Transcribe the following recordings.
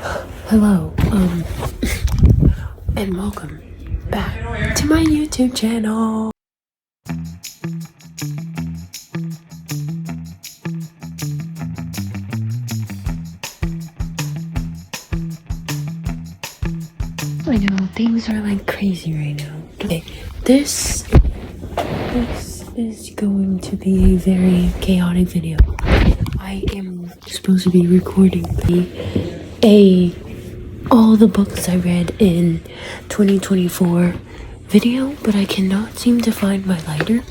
Hello, and welcome back to my YouTube channel. I know, things are like crazy right now. Okay, this is going to be a very chaotic video. I am supposed to be recording all the books I read in 2024 video, but I cannot seem to find my lighter,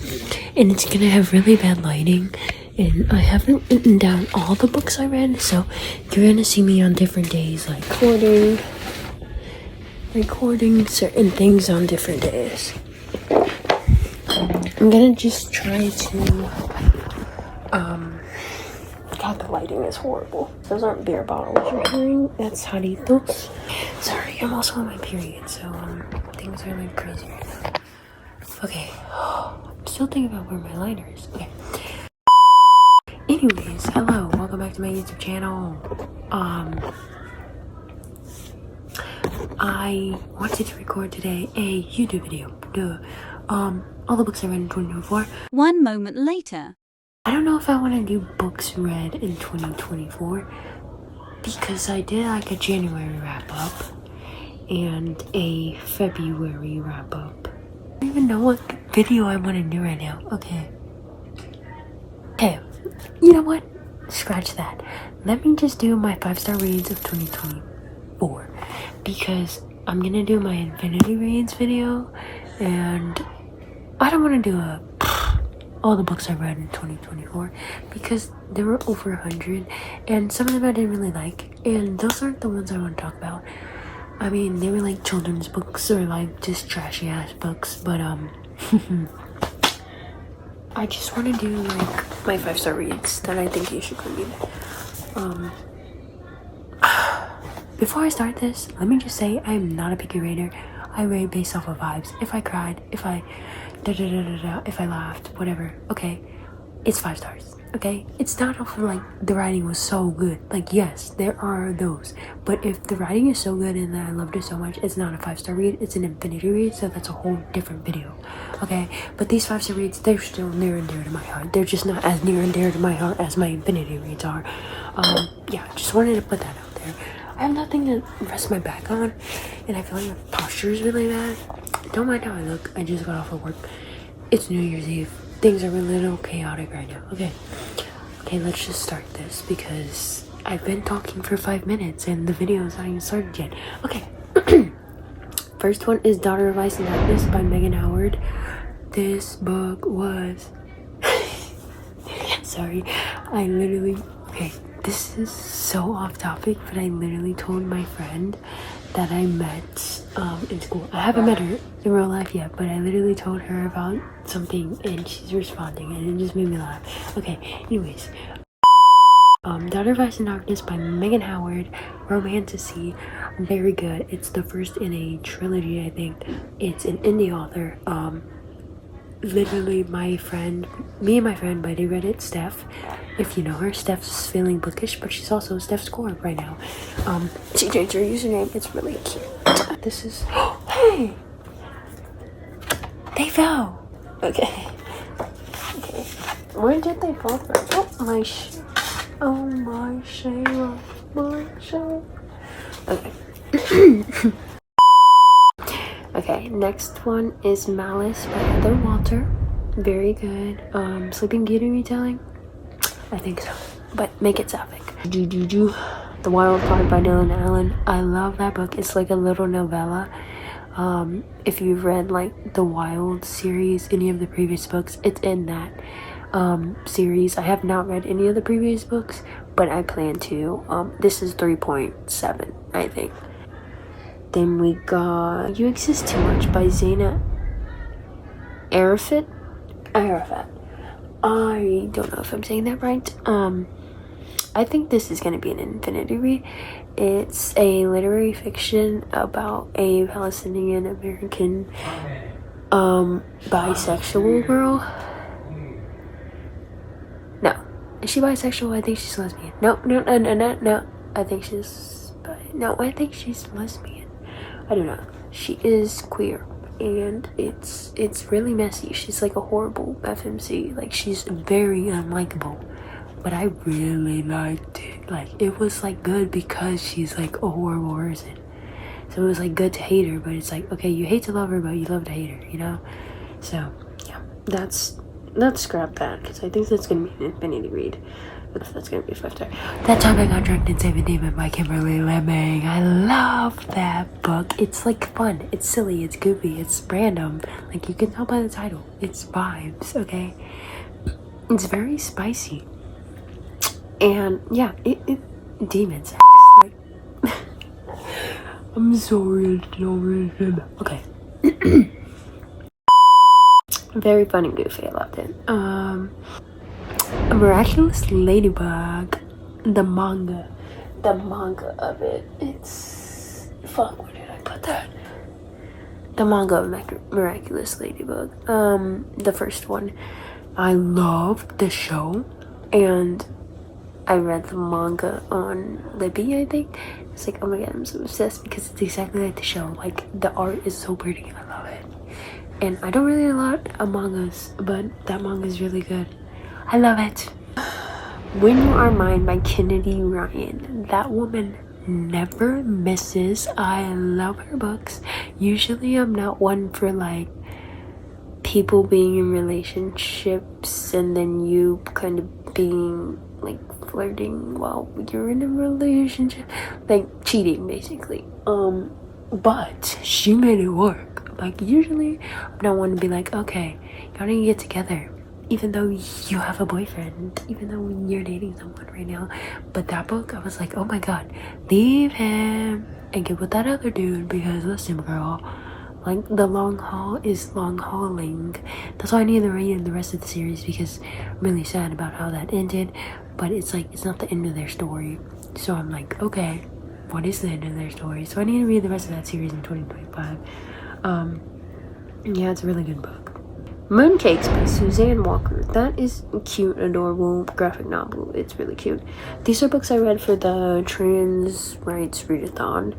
and it's gonna have really bad lighting, and I haven't written down all the books I read, so you're gonna see me on different days, like recording certain things on different days. I'm gonna just try to God, the lighting is horrible. Those aren't beer bottles you're hearing, that's jaritos. Sorry, I'm also on my period, so things are like crazy right now. Okay, I'm still thinking about where my lighter is. Okay. Anyways, hello, welcome back to my YouTube channel. I wanted to record today a YouTube video. All the books I read in 2024. 1 moment later. I don't know if I want to do books read in 2024 because I did like a January wrap up and a February wrap up. I don't even know what video I want to do right now. Okay, you know what? Scratch that. Let me just do my 5-star reads of 2024 because I'm gonna do my infinity reads video, and I don't want to do all the books I read in 2024 because there were over 100, and some of them I didn't really like, and those aren't the ones I want to talk about. I mean, they were like children's books or like just trashy ass books, but I just want to do like my 5-star reads that I think you should read. Before I start this, let me just say I'm not a picky rater. I rate based off of vibes. If I cried, if I if I laughed, whatever, okay, it's 5 stars. Okay, it's not off of like the writing was so good. Like, yes, there are those, but if the writing is so good and I loved it so much, it's not a 5-star read, it's an infinity read, so that's a whole different video. Okay, but these 5-star reads, they're still near and dear to my heart. They're just not as near and dear to my heart as my infinity reads are. Yeah, just wanted to put that out there. I have nothing to rest my back on, and I feel like my posture is really bad. Don't mind how I look. I just got off of work. It's New Year's Eve. Things are a little chaotic right now. Okay, let's just start this because I've been talking for 5 minutes and the video is not even started yet. Okay, first one is Daughter of Ice and Darkness by Meaghen Howard. This book was... Sorry, okay, this is so off topic, but I literally told my friend that I met in school. I haven't met her in real life yet, but I literally told her about something and she's responding and it just made me laugh. Okay, anyways, Daughter of Ice and Darkness by Meaghen Howard, romantasy, very good. It's the first in a trilogy, I think. It's an indie author. Literally me and my friend buddy read it, Steph. If you know her, Steph's feeling bookish, but she's also Steph's core right now. She changed her username. It's really cute. This is... Hey! They fell! Okay. Where did they fall from? Oh, my Shayla. Okay. Okay, next one is Malice by Heather Walter. Very good. Sleeping Beauty retelling? I think so, but make it sapphic. The Wild Card by Dylan Allen. I love that book. It's like a little novella. If you've read like the Wild series, any of the previous books, it's in that series. I have not read any of the previous books, but I plan to. This is 3.7, I think. Then we got You Exist Too Much by Zaina Arafat. I don't know if I'm saying that right. I think this is going to be an infinity read. It's a literary fiction about a Palestinian American bisexual girl. No. Is she bisexual? I think she's lesbian. No. I think she's bi. No, I think she's lesbian. I don't know. She is queer, and it's really messy. She's like a horrible FMC. Like, she's very unlikable, but I really liked it. Like, it was like good because she's like a horrible person. So it was like good to hate her, but it's like, okay, you hate to love her, but you love to hate her, you know? So yeah, let's scrap that, because I think that's gonna be an infinity read. That's gonna be a 5-star. That Time I Got Drunk in Saving Demon by Kimberly Lemming. I love that book. It's like fun, it's silly, it's goofy, it's random. Like, you can tell by the title, it's vibes, okay? It's very spicy. And yeah, it demon sex. Like, I'm sorry, okay. Very fun and goofy. I loved it. A Miraculous Ladybug, the manga of it. It's where did I put that? The manga of Miraculous Ladybug. The first one. I loved the show, and I read the manga on Libby, I think. It's like, oh my god, I'm so obsessed because it's exactly like the show. Like, the art is so pretty. I love it. And I don't really read a lot of mangas, but that manga is really good. I love it. When You Are Mine by Kennedy Ryan. That woman never misses. I love her books. Usually I'm not one for like people being in relationships and then you kind of being like flirting while you're in a relationship, like cheating basically. But she made it work. Like, usually I'm not one to be like, okay, y'all need to get together, even though you have a boyfriend, even though you're dating someone right now. But that book, I was like, oh my god, leave him and get with that other dude, because listen, girl, like, the long haul is long hauling. That's why I need to read the rest of the series, because I'm really sad about how that ended. But it's like, it's not the end of their story. So I'm like, okay, what is the end of their story? So I need to read the rest of that series in 2025. Yeah, it's a really good book. Mooncakes by Suzanne Walker. That is a cute, adorable graphic novel. It's really cute. These are books I read for the trans rights readathon,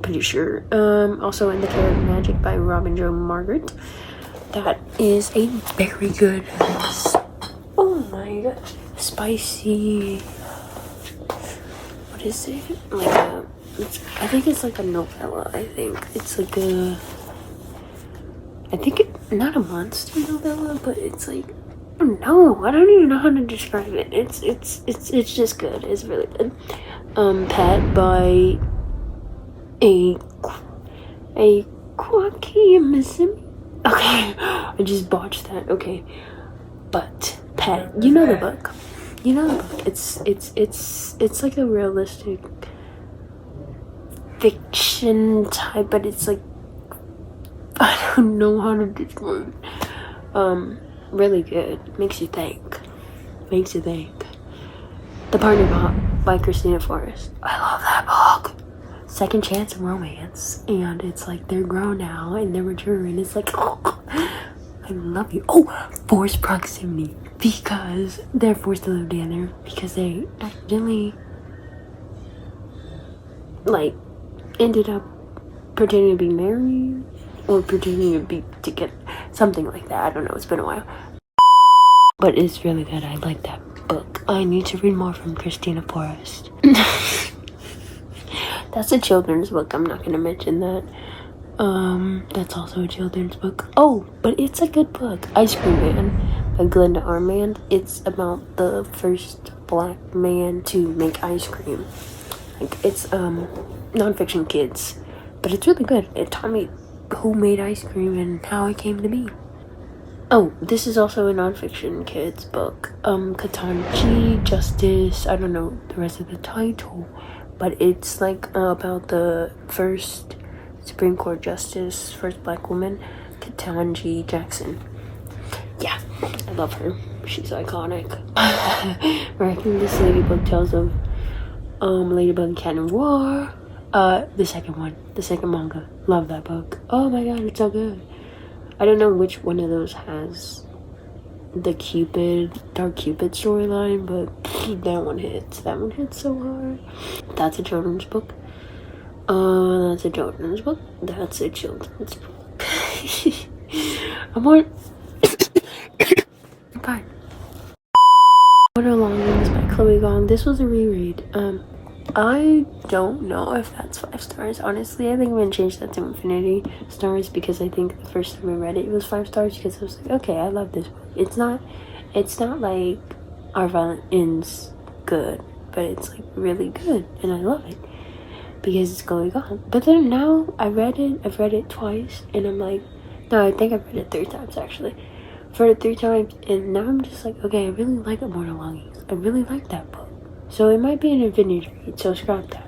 pretty sure. Also In the Care of Magic by Robin Jo Margaret. That is a very good, oh my god, spicy, what is it? Like a, I think it's like a novella. I think it's like a, I think it, not a monster novella, but it's like, no, I don't even know how to describe it. It's just good. It's really good. Pet by akwaeke, emezi. Okay, I just botched that. Okay, but Pet, you know the book. You know the book. It's like a realistic fiction type, but it's like, I don't know how to describe. Really good. Makes you think. The Partner by Kristina Forrest. I love that book. Second chance romance, and it's like they're grown now and they're mature, and it's like, oh, I love you. Oh, forced proximity, because they're forced to live together because they accidentally like ended up pretending to be married or pretending to be together, something like that. I don't know, it's been a while, but it's really good. I like that book. I need to read more from Kristina Forrest. That's a children's book. I'm not gonna mention that. That's also a children's book. Oh, but it's a good book. Ice Cream Man by Glenda Armand. It's about the first black man to make ice cream. Like, it's nonfiction kids, but it's really good. It taught me who made ice cream and how it came to be. Oh, this is also a nonfiction kids book. Ketanji, Justice. I don't know the rest of the title, but it's like about the first Supreme Court Justice, first black woman, Ketanji Jackson. Yeah, I love her. She's iconic. Miraculous Ladybug tells of Ladybug Cat Noir. The second manga. Love that book. Oh my god, it's so good. I don't know which one of those has the Dark Cupid storyline, but that one hits so hard. That's a children's book. That's a children's book. That's a children's book. I'm on. I'm fine. Longings by Chloe Gong. This was a reread. I don't know if that's 5 stars. Honestly, I think I'm gonna change that to infinity stars because I think the first time I read it was 5 stars because I was like, okay, I love this book. It's not like Our Violent Ends good, but it's like really good and I love it because it's Chloe Gong. But then now I've read it twice and I'm like, no, I think I've read it 3 times actually. I've read it 3 times and now I'm just like, okay, I really like Immortal Longings. I really like that book. So it might be an infinity read, so scrap that.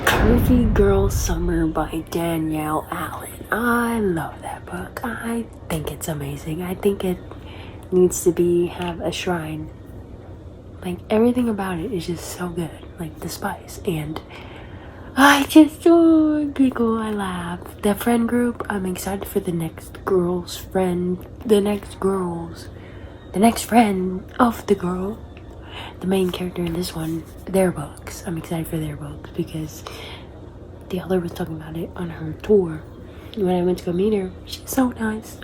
Curvy Girl Summer by Danielle Allen. I love that book. I think it's amazing. I think it needs to have a shrine. Like, everything about it is just so good. Like, the spice. And I just giggle, I laugh. The friend group, I'm excited for the next friend of the girl. The main character in this one, their books. I'm excited for their books because the author was talking about it on her tour. When I went to go meet her, she's so nice.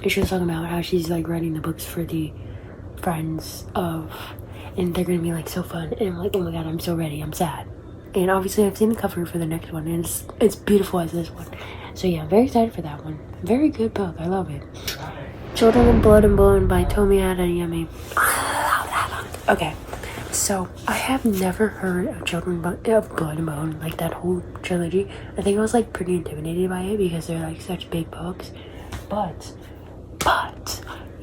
She was talking about how she's like writing the books for the friends of, and they're gonna be like so fun. And I'm like, oh my god, I'm so ready. I'm sad. And obviously, I've seen the cover for the next one, and it's beautiful as this one. So yeah, I'm very excited for that one. Very good book. I love it. Children of Blood and Bone by Tomi adeyemi. Okay, so I have never heard of Children of Blood and Bone, like that whole trilogy. I think I was like pretty intimidated by it because they're like such big books. But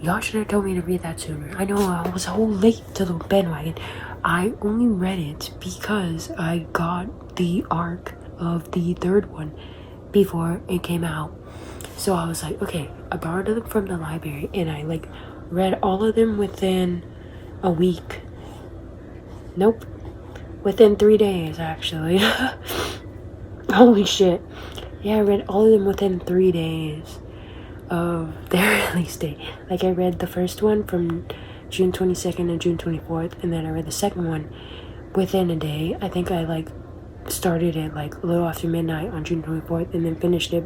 y'all should have told me to read that sooner. I know I was so late to the bandwagon. I only read it because I got the arc of the 3rd one before it came out. So I was like, okay, I borrowed them from the library and I like read all of them within a week. Nope. Within 3 days, actually. Holy shit. Yeah, I read all of them within 3 days of their release date. Like, I read the first one from June 22nd and June 24th, and then I read the second one within a day. I think I, like, started it, like, a little after midnight on June 24th, and then finished it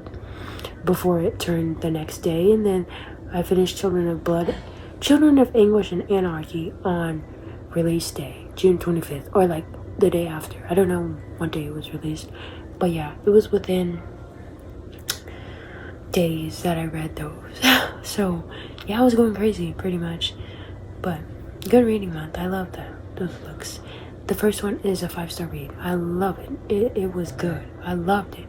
before it turned the next day, and then I finished Children of Anguish and Anarchy on release day, June 25th, or like the day after. I don't know what day it was released, but yeah, it was within days that I read those. So yeah, I was going crazy pretty much, but good reading month. I love those books. The first one is a 5-star read. I love it. It was good. I loved it.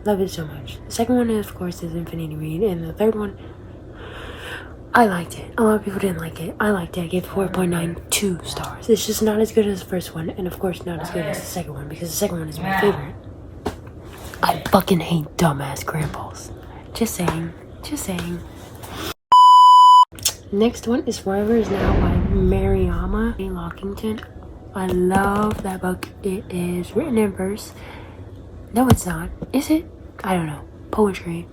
Loved it so much. The second one, of course, is Infinity Read, and the third one, I liked it. A lot of people didn't like it. I liked it. I gave it 4.92 stars. It's just not as good as the first one, and of course not as good as the second one, because the second one is my favorite. I fucking hate dumbass grandpas. Just saying. Next one is Forever Is Now by Mariama Lockington. I love that book. It is written in verse. No, it's not. Is it? I don't know. Poetry.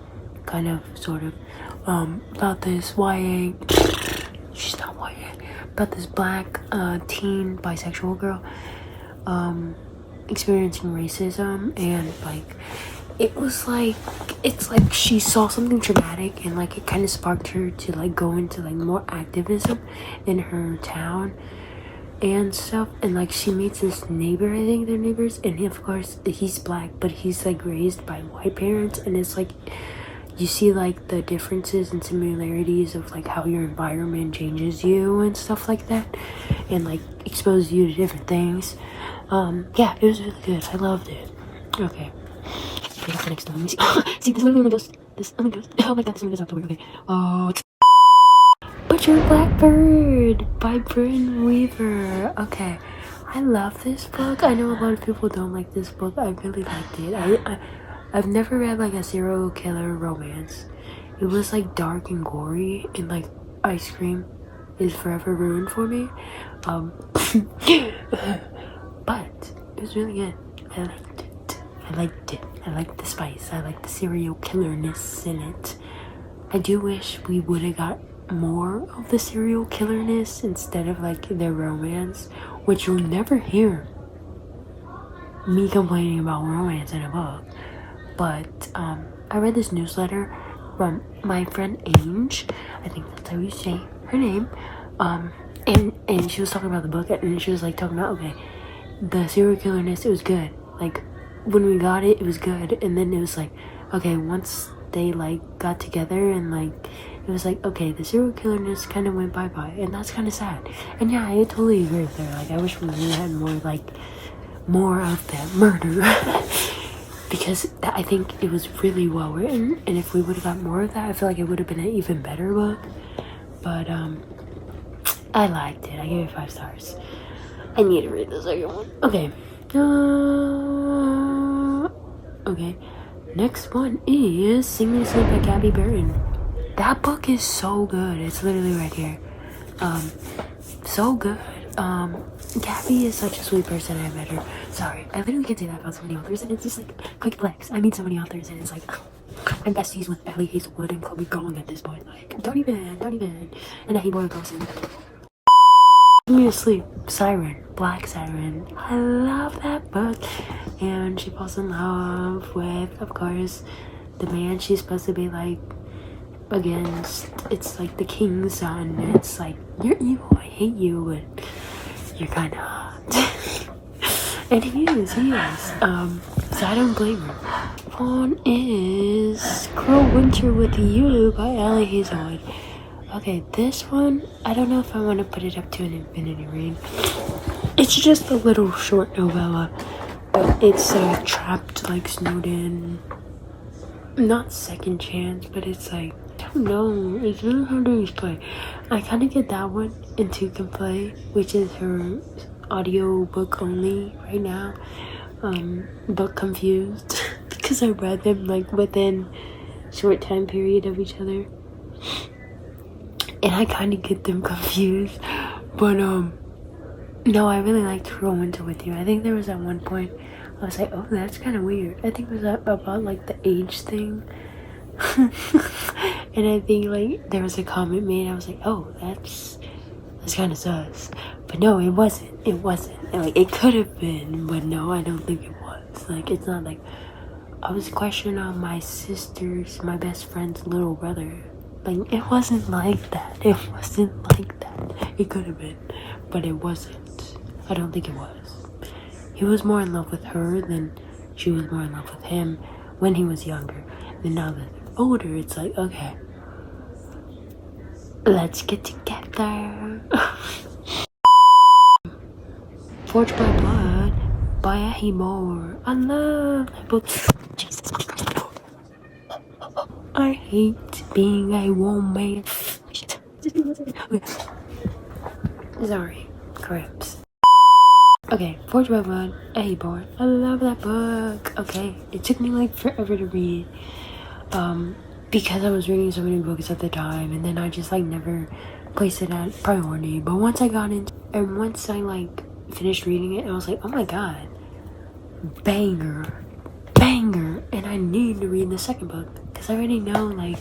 Kind of, sort of. About this YA. She's not YA. About this black teen bisexual girl experiencing racism, and like it's like she saw something traumatic and like it kind of sparked her to like go into like more activism in her town and stuff. And like she meets this neighbor, I think they're neighbors, and he, of course he's black, but he's like raised by white parents, and it's like you see like the differences and similarities of like how your environment changes you and stuff like that, and like exposes you to different things. Yeah, it was really good. I loved it. Okay, that's the next one. Let me see. See, this only goes. Oh my god, this only goes October. Okay. Oh, it's Butcher Blackbird by Bryn Weaver. Okay, I love this book. I know a lot of people don't like this book. I really liked it. I've never read like a serial killer romance. It was like dark and gory, and like ice cream is forever ruined for me. But it was really good. I liked it. I liked the spice. I liked the serial killerness in it. I do wish we would have got more of the serial killerness instead of like their romance, which you'll never hear me complaining about romance in a book. But I read this newsletter from my friend Ange. I think that's how you say her name. And she was talking about the book, and she was like talking about, okay, the serial killerness, it was good. Like when we got it, it was good. And then it was like, okay, once they like got together and like it was like, okay, the serial killerness kind of went bye-bye, and that's kind of sad. And yeah, I totally agree with her. Like I wish we really had more of that murder. Because I think it was really well written, and if we would have got more of that, I feel like it would have been an even better book. But I liked it. I gave it 5 stars. I need to read the second one. Okay. Okay. Next one is Sing Me to Sleep by Gabby Burton. That book is so good. It's literally right here. So good. Gabby is such a sweet person. I met her. Sorry, I literally can't say that about so many authors, and it's just like quick flex. I meet so many authors, and it's like I'm besties with Ellie Hazelwood and Chloe Gong at this point. Like, don't even. And Ahibor Wilson. Sing Me to Sleep, Siren, Black Siren. I love that book. And she falls in love with, of course, the man she's supposed to be like against. It's like the king's son. It's like, you're evil, I hate you, but you're kind of hot. And he is. So I don't blame her. One is Cruel Winter with You by Ellie Hazelwood. Okay, this one, I don't know if I want to put it up to an infinity read. It's just a little short novella, but it's trapped, like snowed in. Not second chance, but it's like, I don't know, it's really hard to explain. I kind of get that one and Two Can Play, which is her audio book only right now. But confused because I read them like within short time period of each other, and I kind of get them confused. But no, I really liked Cruel Winter with You. I think there was at one point I was like, oh, that's kind of weird. I think it was about like the age thing. And I think like there was a comment made, I was like, oh, that's kind of sus. But no, it wasn't. Like, it could have been, but no, I don't think it was. Like, it's not like I was questioning on my sister's, my best friend's little brother. Like, it wasn't like that. It could have been, but it wasn't. I don't think it was. He was more in love with her than she was more in love with him when he was younger. And now that they're older, it's like, okay, let's get together. Forged by Blood by Ahimor. I love that book. Jesus Christ. I hate being a woman. Okay. Sorry, cramps. Okay, Forged by Blood, Ahimor. I love that book. Okay, it took me like forever to read. Because I was reading so many books at the time, and then I just like never placed it at priority. But once I got into, and once I like finished reading it, I was like, oh my god, banger, and I need to read the second book because I already know like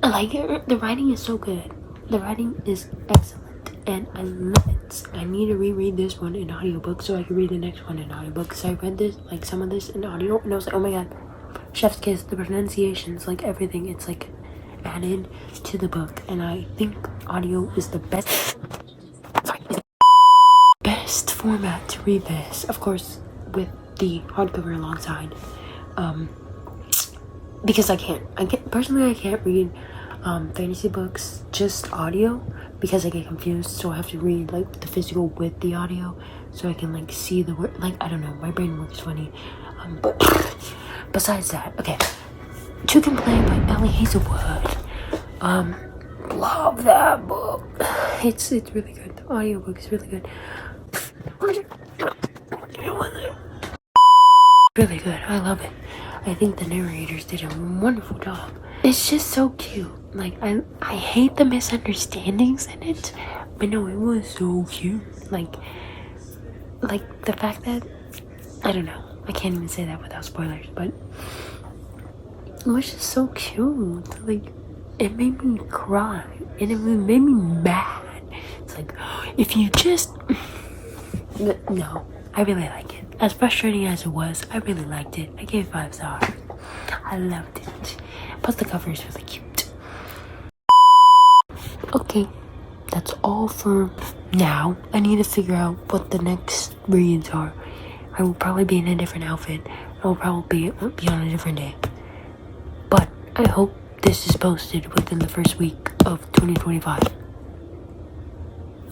the writing is so good. The writing is excellent, and I love it. I need to reread this one in audiobook so I can read the next one in audiobook. Because I read this, like some of this in audio, and I was like, oh my god, chef's kiss, the pronunciations, like everything, it's like added to the book, and I think audio is the best format to read this, of course with the hardcover alongside, because I can't read fantasy books just audio because I get confused, so I have to read like the physical with the audio so I can like see the word. Like, I don't know, my brain works funny. But besides that, okay, Two Can Play by Ellie Hazelwood. Love that book. It's really good. The audiobook is really good. Really good. I love it. I think the narrators did a wonderful job. It's just so cute. Like, I hate the misunderstandings in it, but no, it was so cute. Like the fact that, I don't know, I can't even say that without spoilers, but it was just so cute. Like, it made me cry, and it made me mad. It's like, if you just, no, I really like it. As frustrating as it was, I really liked it. I gave it 5 stars. I loved it. Plus the cover is really cute. Okay, that's all for now. I need to figure out what the next reads are. I will probably be in a different outfit. I will probably be on a different day. But I hope this is posted within the first week of 2025.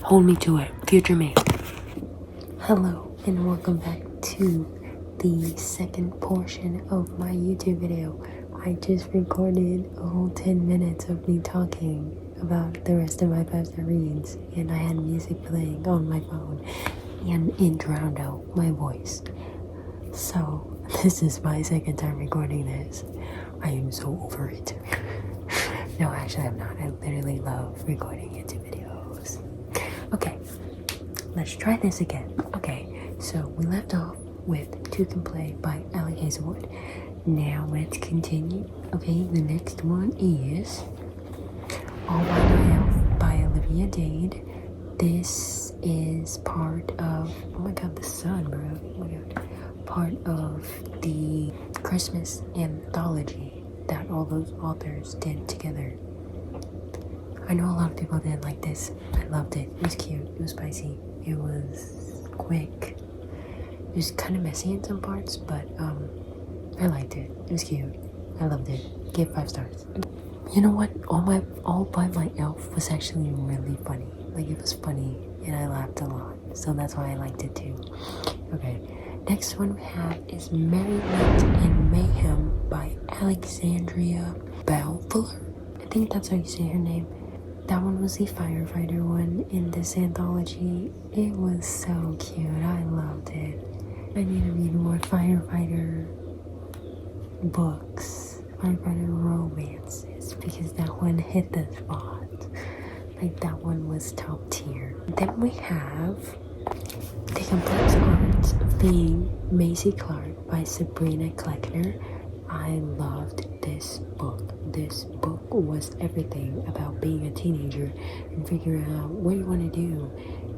Hold me to it, future me. Hello and welcome back to the second portion of my YouTube video. I just recorded a whole 10 minutes of me talking about the rest of my 5-star reads, and I had music playing on my phone and it drowned out my voice. So this is my second time recording this. I am so over it. No, actually I'm not. I literally love recording YouTube videos. Okay, let's try this again. Okay, so we left off with Two Can Play by Allie Hazelwood. Now let's continue. Okay, the next one is All By Myself by Olivia Dade. This is part of, oh my god, the sun, bro. Oh my god. Part of the Christmas anthology that all those authors did together. I know a lot of people didn't like this. I loved it. It was cute. It was spicy. It was quick. It was kind of messy in some parts, but I liked it. It was cute. I loved it. Gave 5 stars. You know what? All by Myself was actually really funny. Like, it was funny and I laughed a lot. So that's why I liked it too. Okay. Next one we have is Merriment and Mayhem by Alexandria Balfour. I think that's how you say her name. That one was the firefighter one in this anthology. It was so cute. I loved it. I need to read more firefighter books, firefighter romances, because that one hit the spot. Like, that one was top tier. Then we have The Complex Art of Being Maisie Clark by Sabrina Kleckner. I loved this book. This book was everything about being a teenager and figuring out what you want to do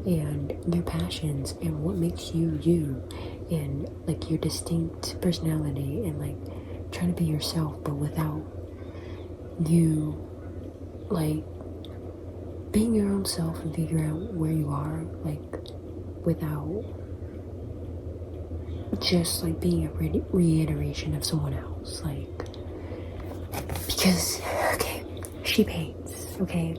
and your passions and what makes you you and like your distinct personality and like trying to be yourself but without you like being your own self and figure out where you are like without just like being a reiteration of someone else, like, because okay, she paints, okay,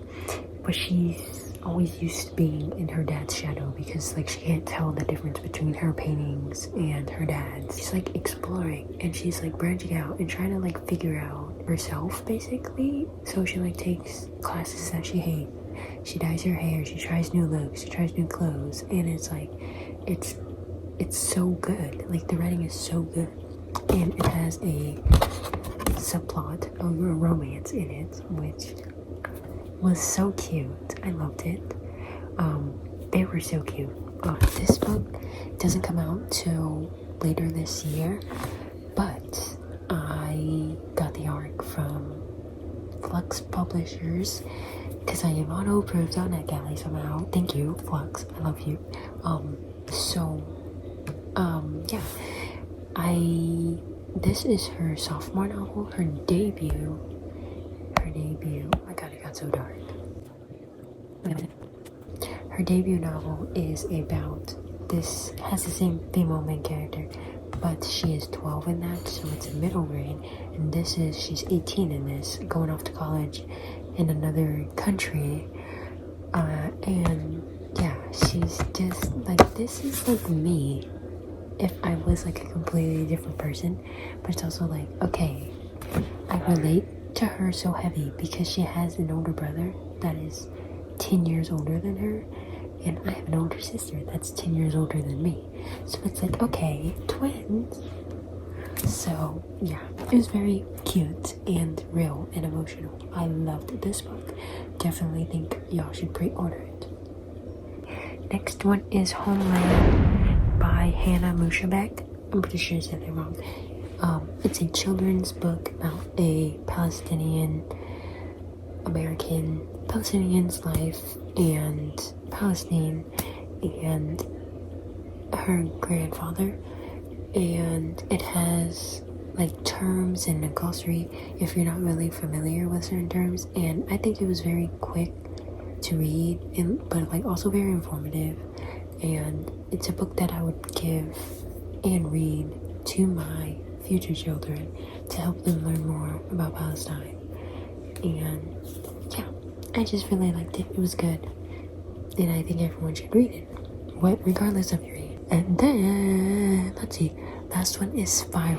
but she's always used to being in her dad's shadow because like she can't tell the difference between her paintings and her dad's. She's like exploring and she's like branching out and trying to like figure out herself basically. So she like takes classes that she hates, she dyes her hair, she tries new looks, she tries new clothes, and it's like it's so good. Like, the writing is so good, and it has a subplot of a romance in it, which was so cute. I loved it. They were so cute. This book doesn't come out till later this year, but I got the arc from Flux Publishers because I am auto-approved on NetGalley somehow. Thank you, Flux. I love you. Yeah, this is her sophomore novel, her debut, oh my god, it got so dark. Wait a minute. Her debut novel is about this, has the same female main character, but she is 12 in that, so it's a middle grade, and she's 18 in this, going off to college in another country, and yeah, she's just, like, this is like me if I was like a completely different person, but it's also like, okay, I relate to her so heavy because she has an older brother that is 10 years older than her, and I have an older sister that's 10 years older than me, so it's like, okay, twins. So yeah, it was very cute and real and emotional. I loved this book. Definitely think y'all should pre-order it. Next one is Homeland by Hannah Mushabek. I'm pretty sure I said that wrong. It's a children's book about a Palestinian's life and Palestine, and her grandfather, and it has like terms and a glossary if you're not really familiar with certain terms, and I think it was very quick to read, but like also very informative, and it's a book that I would give and read to my future children to help them learn more about Palestine. And yeah, I just really liked it. It was good, and I think everyone should read it, regardless of your age. And then let's see, last one is Spiral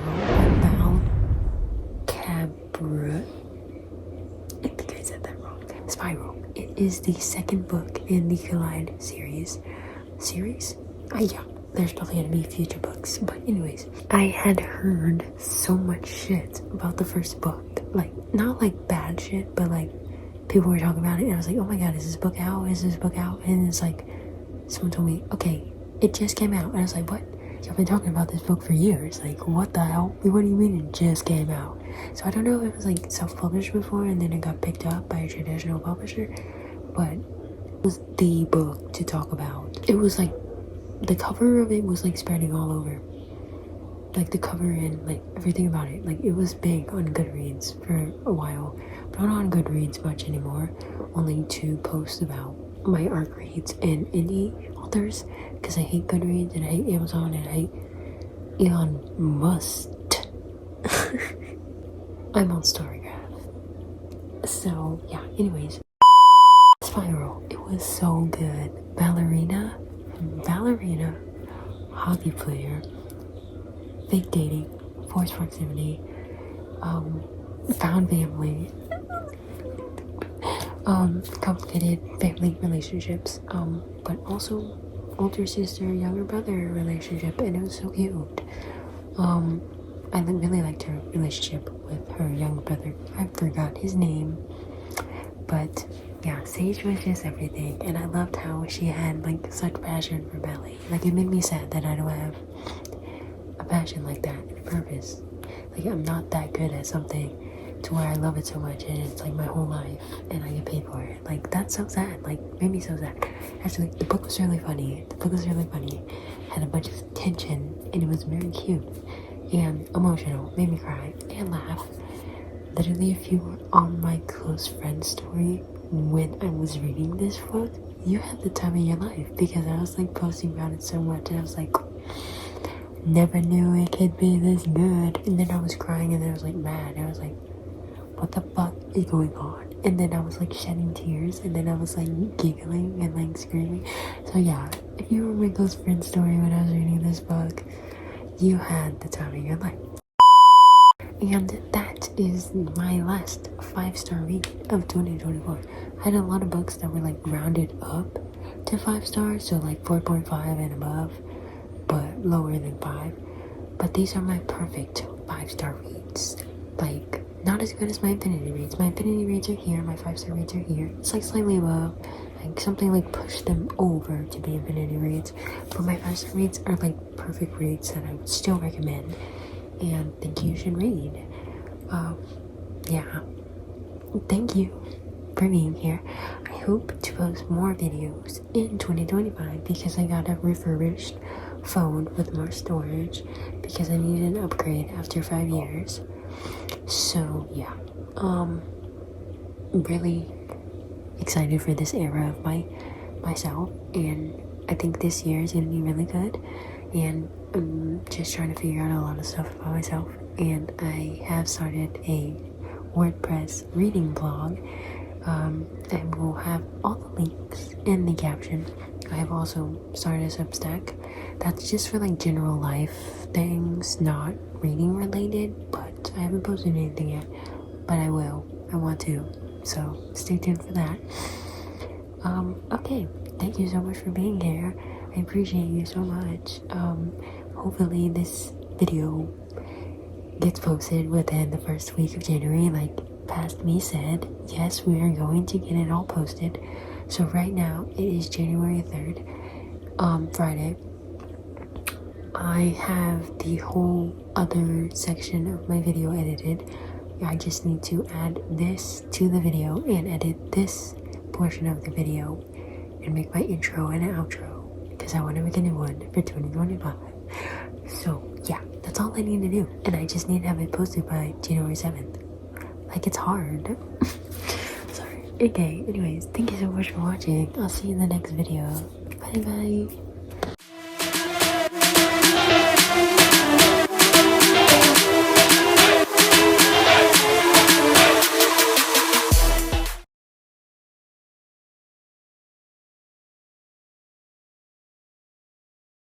by Cabra. I think I said that wrong. Spiral. It is the second book in the Collide series. Yeah, there's probably gonna be future books, but anyways, I had heard so much shit about the first book, like not like bad shit, but like people were talking about it, and I was like, oh my god, is this book out? And it's like, someone told me, okay, it just came out, and I was like, what? Y'all been talking about this book for years, like what the hell? What do you mean it just came out? So I don't know if it was like self-published before and then it got picked up by a traditional publisher, but it was the book to talk about. It was like, the cover of it was like spreading all over, like the cover and like everything about it. Like it was big on Goodreads for a while, but I'm not on Goodreads much anymore, only to post about my art reads and indie authors, because I hate Goodreads and I hate Amazon and I hate Elon Musk. I'm on Storygraph. So yeah, anyways, Spiral, it was so good. Ballerina, hockey player, fake dating, forced proximity, found family, complicated family relationships, but also older sister, younger brother relationship, and it was so cute. I really liked her relationship with her younger brother. I forgot his name, but yeah, Sage was just everything, and I loved how she had like such passion for ballet. Like it made me sad that I don't have a passion like that and a purpose. Like I'm not that good at something to where I love it so much and it's like my whole life and I get paid for it. Like that's so sad. Like made me so sad. Actually, the book was really funny. Had a bunch of tension and it was very cute and emotional. Made me cry and laugh. Literally, if you were on my close friend story when I was reading this book, you had the time of your life, because I was like posting about it so much and I was like, never knew it could be this good. And then I was crying and then I was like mad. I was like, what the fuck is going on? And then I was like shedding tears and then I was like giggling and like screaming. So yeah, if you were my close friend story when I was reading this book, you had the time of your life. And that is my last 5-star read of 2024. I had a lot of books that were like rounded up to 5 stars, so like 4.5 and above, but lower than 5. But these are my perfect 5-star reads. Like, not as good as my infinity reads. My infinity reads are here, my 5-star reads are here. It's like slightly above, like something like pushed them over to be infinity reads. But my 5-star reads are like perfect reads that I would still recommend and think you should read. Yeah, thank you for being here. I hope to post more videos in 2025 because I got a refurbished phone with more storage because I needed an upgrade after 5 years. So yeah, really excited for this era of myself, and I think this year is gonna be really good. And I'm just trying to figure out a lot of stuff about myself, and I have started a WordPress reading blog. I will have all the links in the caption. I have also started a Substack. That's just for like general life things, not reading related, but I haven't posted anything yet, but I will. I want to, so stay tuned for that. Okay, thank you so much for being here. I appreciate you so much. Hopefully this video gets posted within the first week of January, like past me said. Yes, we are going to get it all posted. So right now it is January 3rd, Friday. I have the whole other section of my video edited. I just need to add this to the video and edit this portion of the video and make my intro and outro, because I want to make a new one for 2025. So yeah, that's all I need to do, and I just need to have it posted by January 7th. Like, it's hard. Sorry. Okay, anyways, thank you so much for watching. I'll see you in the next video. Bye bye.